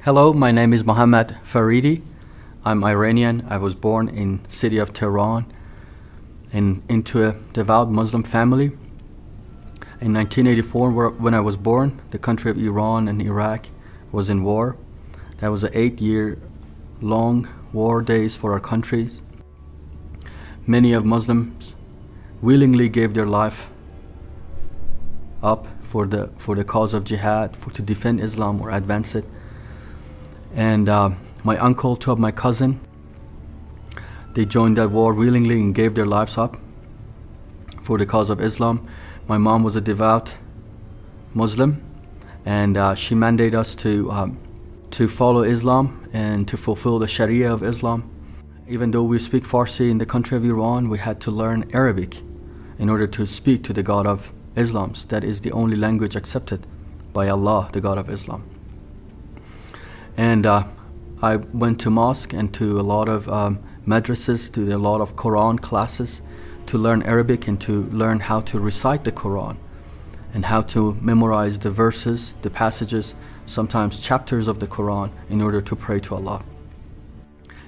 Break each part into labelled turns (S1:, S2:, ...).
S1: Hello, my name is Mohamad Faridi. I'm Iranian. I was born in city of Tehran into a devout Muslim family. In 1984, when I was born, the country of Iran and Iraq was in war. That was an 8-year long war days for our countries. Many of Muslims willingly gave their life up for the cause of jihad, to defend Islam or advance it. And my uncle, two of my cousin, they joined that war willingly and gave their lives up for the cause of Islam. My mom was a devout Muslim, and she mandated us to follow Islam and to fulfill the Sharia of Islam. Even though we speak Farsi in the country of Iran, we had to learn Arabic in order to speak to the God of Islam. That is the only language accepted by Allah, the God of Islam. And I went to mosque and to a lot of madrasas, to a lot of Quran classes to learn Arabic and to learn how to recite the Quran and how to memorize the verses, the passages, sometimes chapters of the Quran in order to pray to Allah.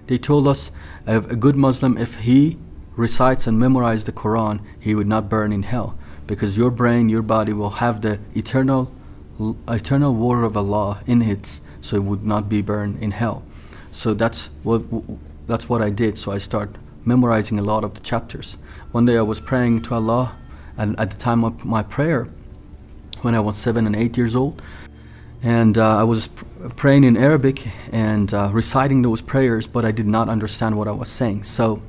S1: They told us a good Muslim, if he recites and memorizes the Quran, he would not burn in hell, because your brain, your body will have the eternal word of Allah in it, so it would not be burned in hell. So that's what I did. So I started memorizing a lot of the chapters. One day I was praying to Allah, and at the time of my prayer, when I was 7 and 8 years old, and I was praying in Arabic and reciting those prayers, but I did not understand what I was saying. So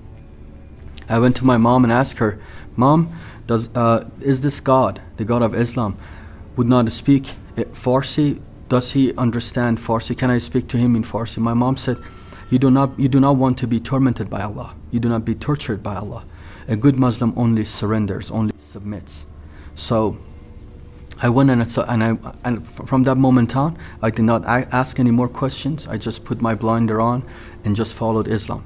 S1: I went to my mom and asked her, "Mom, is this God, the God of Islam, would not speak Farsi? Does he understand Farsi? Can I speak to him in Farsi?" My mom said, you do not want to be tormented by Allah. You do not be tortured by Allah. A good Muslim only surrenders, only submits. So I went and from that moment on, I did not ask any more questions. I just put my blinder on and just followed Islam.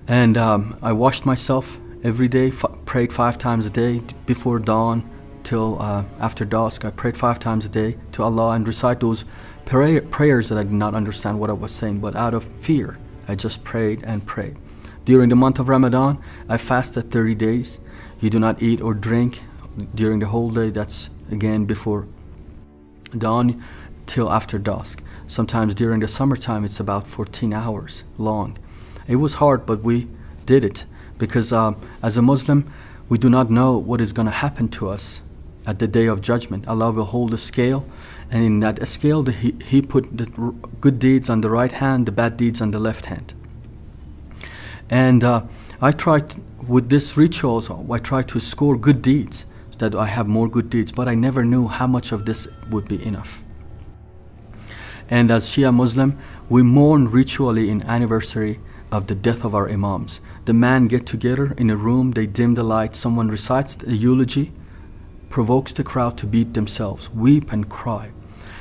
S1: And I washed myself every day, prayed 5 times a day before dawn till after dusk. I prayed 5 times a day to Allah and recite those prayers that I did not understand what I was saying, but out of fear, I just prayed and prayed. During the month of Ramadan, I fasted 30 days. You do not eat or drink during the whole day. That's again before dawn till after dusk. Sometimes during the summertime, it's about 14 hours long. It was hard, but we did it because as a Muslim, we do not know what is going to happen to us at the day of judgment. Allah will hold a scale, and in that scale, He put the good deeds on the right hand, the bad deeds on the left hand. And I tried with these rituals, I tried to score good deeds so that I have more good deeds, but I never knew how much of this would be enough. And as Shia Muslim, we mourn ritually in anniversary of the death of our imams. The men get together in a room, they dim the light, someone recites a eulogy, provokes the crowd to beat themselves, weep and cry.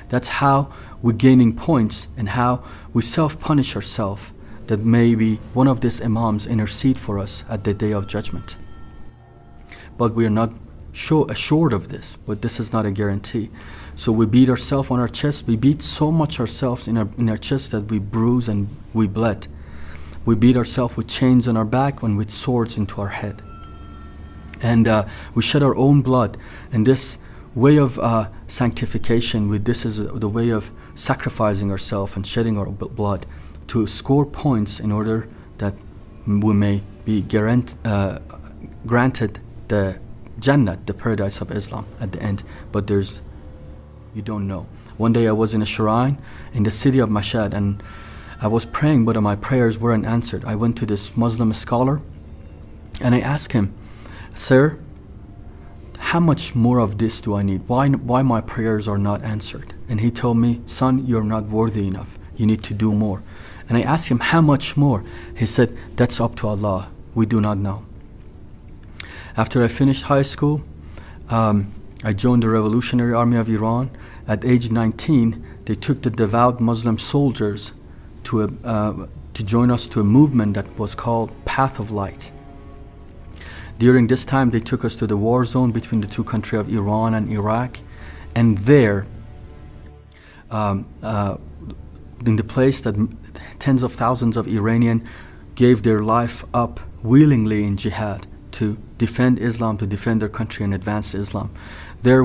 S1: That's how we're gaining points and how we self-punish ourselves, that maybe one of these imams intercede for us at the day of judgment. But we are not assured of this, but this is not a guarantee. So we beat ourselves on our chest. We beat so much ourselves in our chest that we bruise and we bled. We beat ourselves with chains on our back and with swords into our head. And we shed our own blood. And this way of sanctification, this is the way of sacrificing ourselves and shedding our blood to score points in order that we may be granted the Jannah, the paradise of Islam at the end. But you don't know. One day I was in a shrine in the city of Mashhad, and I was praying, but my prayers weren't answered. I went to this Muslim scholar and I asked him, "Sir, how much more of this do I need? Why my prayers are not answered?" And he told me, "Son, you're not worthy enough. You need to do more." And I asked him, "How much more?" He said, "That's up to Allah. We do not know." After I finished high school, I joined the Revolutionary Army of Iran. At age 19, they took the devout Muslim soldiers to join us to a movement that was called Path of Light. During this time, they took us to the war zone between the two countries of Iran and Iraq, and there in the place that tens of thousands of Iranians gave their life up willingly in jihad to defend Islam, to defend their country and advance Islam. There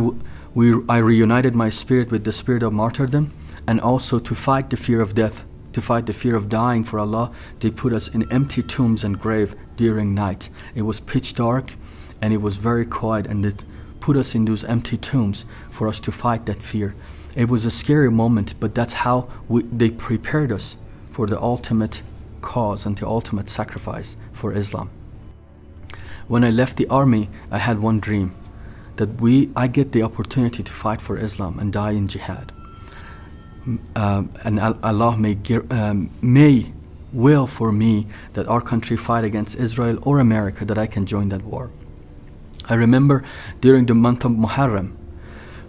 S1: I reunited my spirit with the spirit of martyrdom, and also to fight the fear of death, to fight the fear of dying for Allah. They put us in empty tombs and grave during night. It was pitch dark and it was very quiet, and it put us in those empty tombs for us to fight that fear. It was a scary moment, but that's how they prepared us for the ultimate cause and the ultimate sacrifice for Islam. When I left the army, I had one dream, that I get the opportunity to fight for Islam and die in jihad. And Allah may will for me that our country fight against Israel or America, that I can join that war. I remember during the month of Muharram,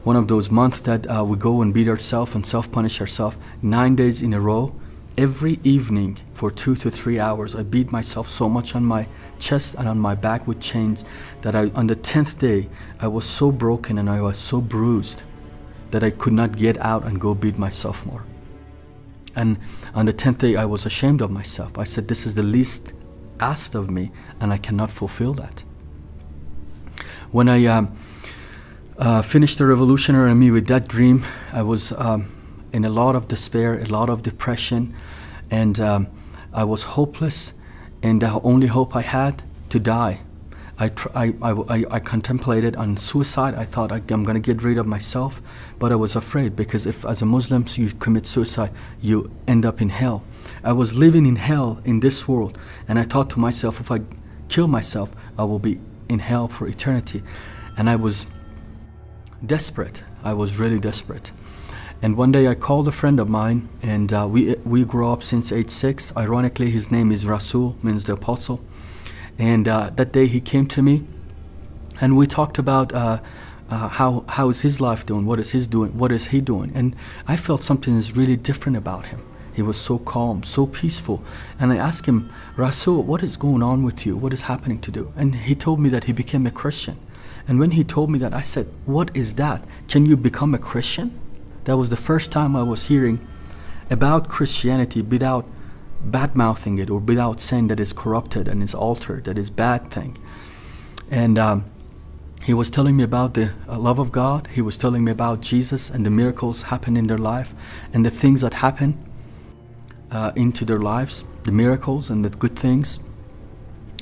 S1: one of those months that we go and beat ourselves and self-punish ourselves 9 days in a row. Every evening for 2 to 3 hours, I beat myself so much on my chest and on my back with chains that on the 10th day, I was so broken and I was so bruised that I could not get out and go beat myself more. And on the 10th day, I was ashamed of myself. I said, this is the least asked of me, and I cannot fulfill that. When I finished the Revolutionary Army with that dream, I was in a lot of despair, a lot of depression, and I was hopeless, and the only hope I had to die. I contemplated on suicide. I thought I'm going to get rid of myself, but I was afraid, because if as a Muslim you commit suicide, you end up in hell. I was living in hell in this world, and I thought to myself, if I kill myself, I will be in hell for eternity. And I was desperate. I was really desperate. And one day I called a friend of mine, and we grew up since age 6. Ironically, his name is Rasul, means the apostle. And that day he came to me, and we talked about how is his life doing, what is he doing. And I felt something is really different about him. He was so calm, so peaceful. And I asked him, Rasul, what is going on with you? What is happening to you? And he told me that he became a Christian. And when he told me that, I said, what is that? Can you become a Christian? That was the first time I was hearing about Christianity without bad-mouthing it, or without saying that it's corrupted and it's altered, that it's bad thing. And he was telling me about the love of God. He was telling me about Jesus and the miracles happen in their life, and the things that happen into their lives, the miracles and the good things.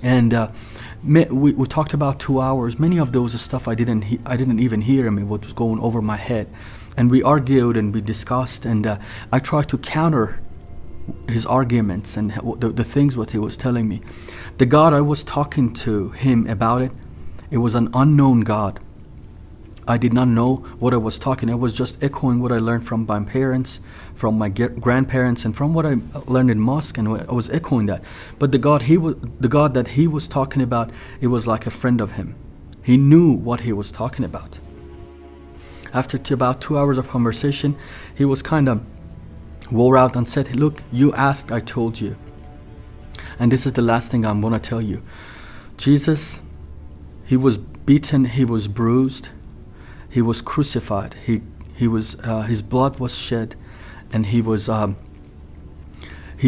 S1: And we talked about 2 hours. Many of those stuff I didn't even hear him. It was going over my head. And we argued and we discussed, and I tried to counter his arguments and the things what he was telling me. The God I was talking to him about, it was an unknown God. I did not know what I was talking. I was just echoing what I learned from my parents, from my grandparents, and from what I learned in mosque, and I was echoing that. But the God that he was talking about, it was like a friend of him. He knew what he was talking about. After about 2 hours of conversation, he was kind of wore out and said, look, you asked, I told you. And this is the last thing I'm going to tell you. Jesus, he was beaten, he was bruised, he was crucified, his blood was shed, and he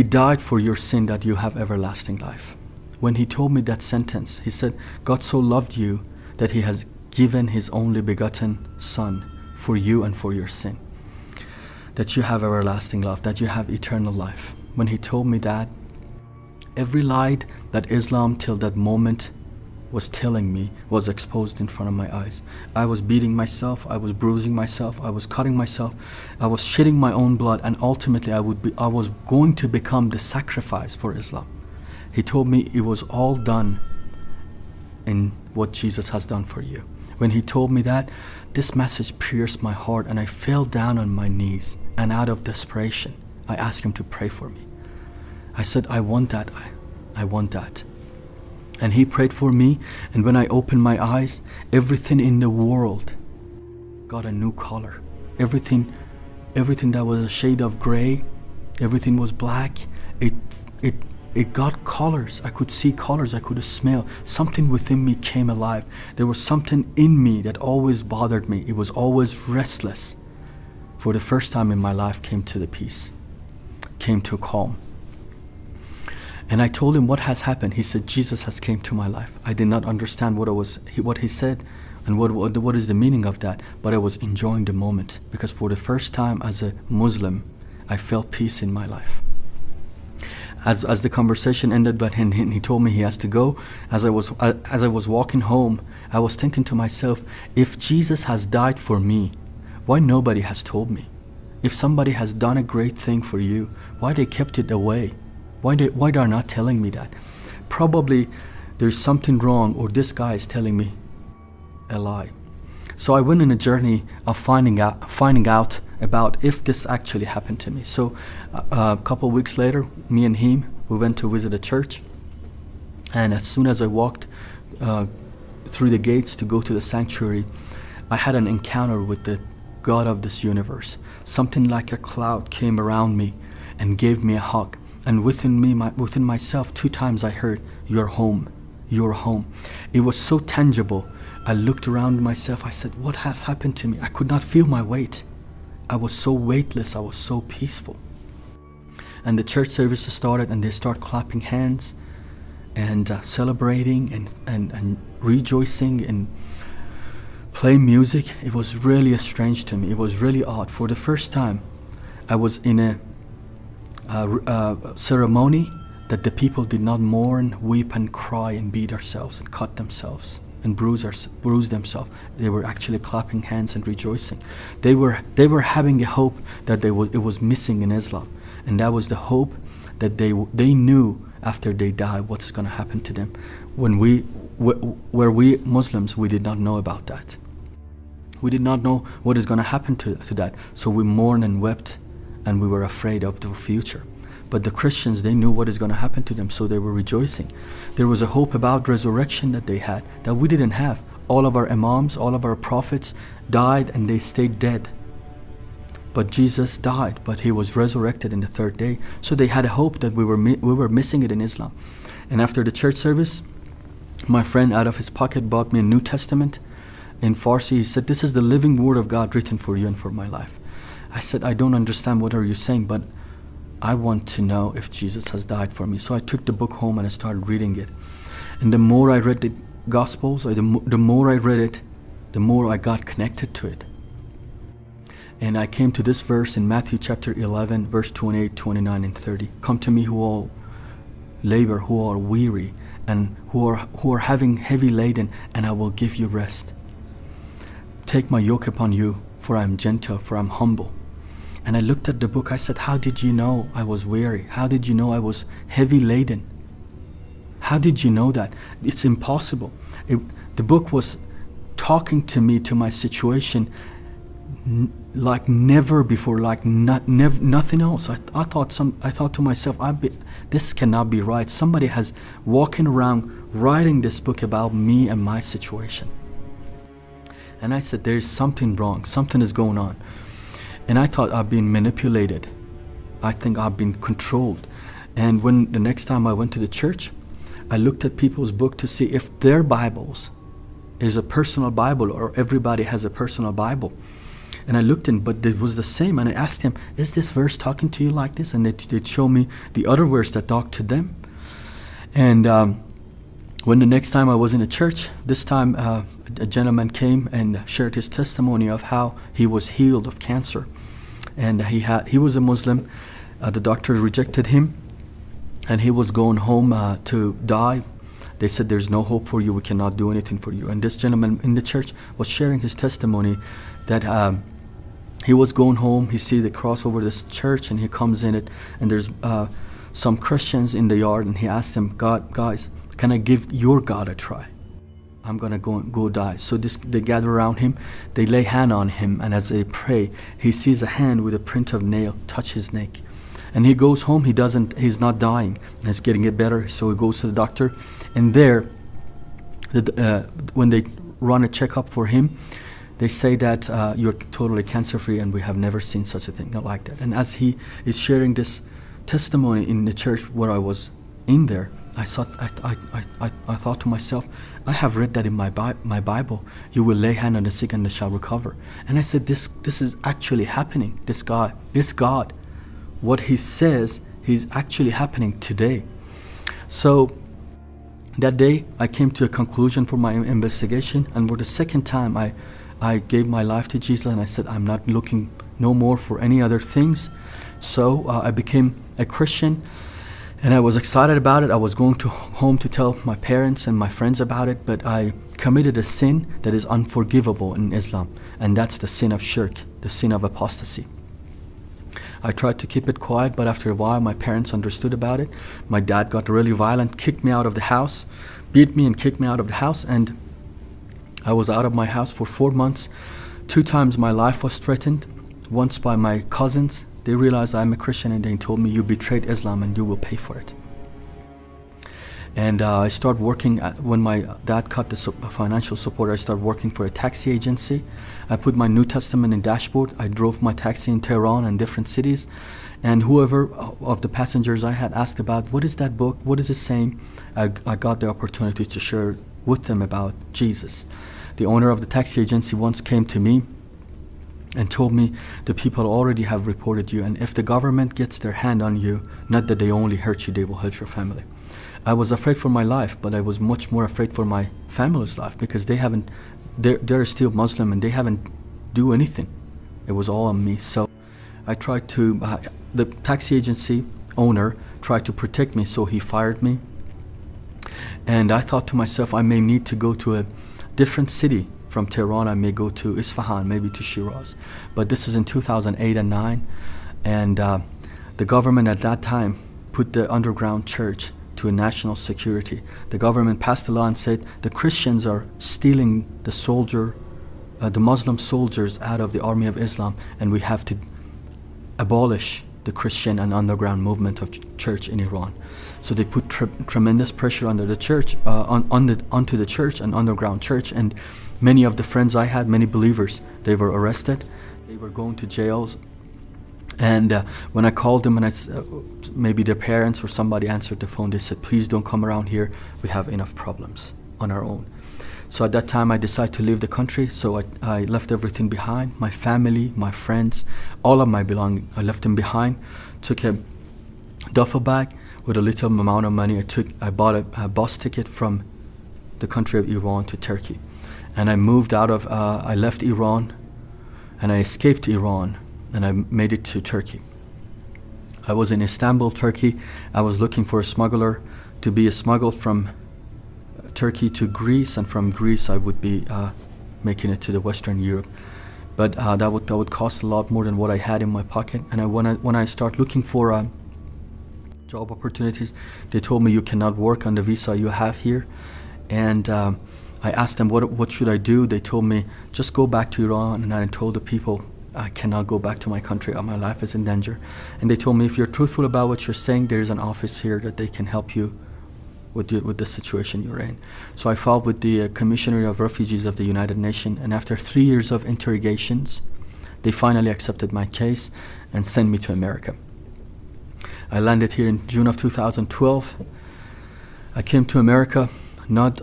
S1: died for your sin that you have everlasting life. When he told me that sentence, he said, God so loved you that he has given his only begotten Son for you and for your sin, that you have everlasting love, that you have eternal life. When he told me that, every lie that Islam till that moment was telling me was exposed in front of my eyes. I was beating myself, I was bruising myself, I was cutting myself, I was shedding my own blood, and ultimately I was going to become the sacrifice for Islam. He told me it was all done in what Jesus has done for you. When he told me that, this message pierced my heart, and I fell down on my knees, and out of desperation, I asked him to pray for me. I said, I want that. I want that. And he prayed for me, and when I opened my eyes, everything in the world got a new color. Everything that was a shade of gray, everything was black. It got colors. I could see colors. I could smell. Something within me came alive. There was something in me that always bothered me. It was always restless. for the first time in my life, came to the peace, came to calm. And I told him what has happened. He said, Jesus has came to my life. I did not understand what he said and what is the meaning of that, but I was enjoying the moment, because for the first time as a Muslim, I felt peace in my life. As the conversation ended, but he told me he has to go. As I was walking home, I was thinking to myself, if Jesus has died for me, why nobody has told me? If somebody has done a great thing for you, why they kept it away? Why they are not telling me that? Probably there's something wrong, or this guy is telling me a lie. So I went on a journey of finding out about if this actually happened to me. So a couple weeks later, me and him, we went to visit a church. And as soon as I walked through the gates to go to the sanctuary, I had an encounter with the God of this universe. Something like a cloud came around me and gave me a hug. And within myself, 2 times I heard, "You're home, you're home." It was so tangible. I looked around myself. I said, what has happened to me? I could not feel my weight. I was so weightless. I was so peaceful. And the church services started, and they start clapping hands and celebrating and rejoicing and playing music. It was really strange to me. It was really odd. For the first time, I was in a ceremony that the people did not mourn, weep and cry and beat themselves and cut themselves and bruise themselves. They were actually clapping hands and rejoicing. They were having a hope that it was missing in Islam, and that was the hope that they knew after they died what's going to happen to them. When we Muslims, we did not know about that. We did not know what is going to happen to that. So we mourned and wept, and we were afraid of the future. But the Christians, they knew what is going to happen to them, so they were rejoicing. There was a hope about resurrection that they had, that we didn't have. All of our imams, all of our prophets died, and they stayed dead. But Jesus died, but he was resurrected in the 3rd day. So they had a hope that we were missing it in Islam. And after the church service, my friend out of his pocket bought me a New Testament in Farsi. He said, "This is the living word of God written for you and for my life." I said, "I don't understand what are you saying, but I want to know if Jesus has died for me." So I took the book home and I started reading it. And the more I read the Gospels, or the more I read it, the more I got connected to it. And I came to this verse in Matthew chapter 11, verse 28, 29, and 30. "Come to me who all labor, who are weary, and who are having heavy laden, and I will give you rest. Take my yoke upon you, for I am gentle, for I am humble." And I looked at the book. I said, how did you know I was weary? How did you know I was heavy laden? How did you know that? It's impossible. The book was talking to me, to my situation, like never before, like nothing else. I thought to myself, this cannot be right. Somebody has walking around writing this book about me and my situation. And I said, there is something wrong. Something is going on. And I thought I've been manipulated. I think I've been controlled. And when the next time I went to the church, I looked at people's book to see if their Bibles is a personal Bible, or everybody has a personal Bible. And I looked in, but it was the same. And I asked him, is this verse talking to you like this? And they'd show me the other verse that talked to them. And when the next time I was in a church, this time a gentleman came and shared his testimony of how he was healed of cancer. And he was a Muslim. The doctors rejected him, and he was going home to die. They said, there's no hope for you. We cannot do anything for you. And this gentleman in the church was sharing his testimony that he was going home. He sees the cross over this church, and he comes in it, and there's some Christians in the yard, and he asked them, guys, can I give your God a try? I'm going to go die. So they gather around him. They lay hand on him, and as they pray, he sees a hand with a print of nail touch his neck. And he goes home. He's not dying. It's getting it better. So he goes to the doctor. And there, when they run a checkup for him, they say that you're totally cancer-free, and we have never seen such a thing, not like that. And as he is sharing this testimony in the church where I was in there, I thought to myself, I have read that in my Bible. You will lay hand on the sick and they shall recover. And I said, this is actually happening. This God, what he says, he's actually happening today. So that day, I came to a conclusion for my investigation, and for the second time, I gave my life to Jesus, and I said, I'm not looking no more for any other things. So I became a Christian, and I was excited about it. I was going home to tell my parents and my friends about it, but I committed a sin that is unforgivable in Islam, and that's the sin of shirk, the sin of apostasy. I tried to keep it quiet, but after a while my parents understood about it. My dad got really violent, kicked me out of the house, beat me and kicked me out of the house, and I was out of my house for 4 months. 2 times my life was threatened, once by my cousins. They realized I'm a Christian and they told me, you betrayed Islam and you will pay for it. And I started working, when my dad cut the financial support, I started working for a taxi agency. I put my New Testament in dashboard. I drove my taxi in Tehran and different cities. And whoever of the passengers I had asked about, what is that book? What is it saying? I got the opportunity to share with them about Jesus. The owner of the taxi agency once came to me and told me, the people already have reported you, and if the government gets their hand on you, not that they only hurt you, they will hurt your family. I was afraid for my life, but I was much more afraid for my family's life, because they're still Muslim and they haven't do anything. It was all on me. So I tried to, the taxi agency owner tried to protect me, so he fired me. And I thought to myself, I may need to go to a different city from Tehran. I may go to Isfahan, maybe to Shiraz. But this is in 2008 and 9. And the government at that time put the underground church to a national security. The government passed a law and said the Christians are stealing the Muslim soldiers out of the army of Islam, and we have to abolish the Christian and underground movement of church in Iran. So they put tremendous pressure under the church, onto the church and underground church, and many of the friends I had, many believers, they were arrested. They were going to jails. And when I called them, and maybe their parents or somebody answered the phone, they said, please don't come around here. We have enough problems on our own. So at that time, I decided to leave the country. So I left everything behind, my family, my friends, all of my belongings. I left them behind, took a duffel bag with a little amount of money. I bought a bus ticket from the country of Iran to Turkey. And I moved I left Iran, and I escaped Iran, and I made it to Turkey. I was in Istanbul, Turkey. I was looking for a smuggler to be smuggled from Turkey to Greece, and from Greece I would be making it to the Western Europe. But that would cost a lot more than what I had in my pocket. And when I start looking for job opportunities, they told me you cannot work on the visa you have here. And I asked them, what should I do? They told me, just go back to Iran. And I told the people, I cannot go back to my country. My life is in danger. And they told me, if you're truthful about what you're saying, there's an office here that they can help you with the situation you're in. So I filed with the Commissioner of Refugees of the United Nations, and after 3 years of interrogations, they finally accepted my case and sent me to America. I landed here in June of 2012. I came to America not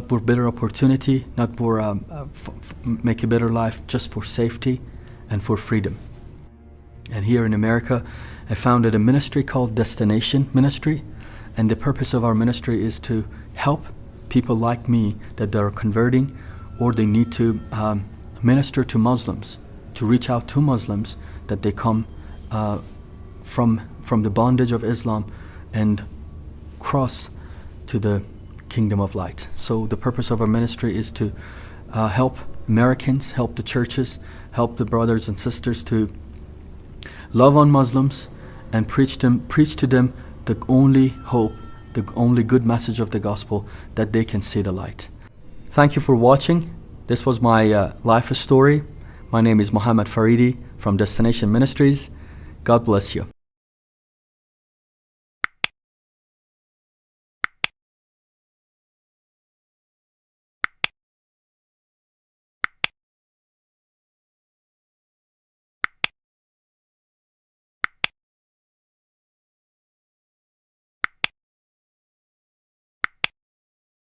S1: for better opportunity, not for make a better life, just for safety and for freedom. And here in America, I founded a ministry called Destination Ministry. And the purpose of our ministry is to help people like me that are converting, or they need to minister to Muslims, to reach out to Muslims that they come from the bondage of Islam and cross to the kingdom of light. So the purpose of our ministry is to help Americans, help the churches, help the brothers and sisters to love on Muslims and preach to them the only hope, the only good message of the gospel, that they can see the light. Thank you for watching. This was my life story. My name is Mohamad Faridi from Destination Ministries. God bless you.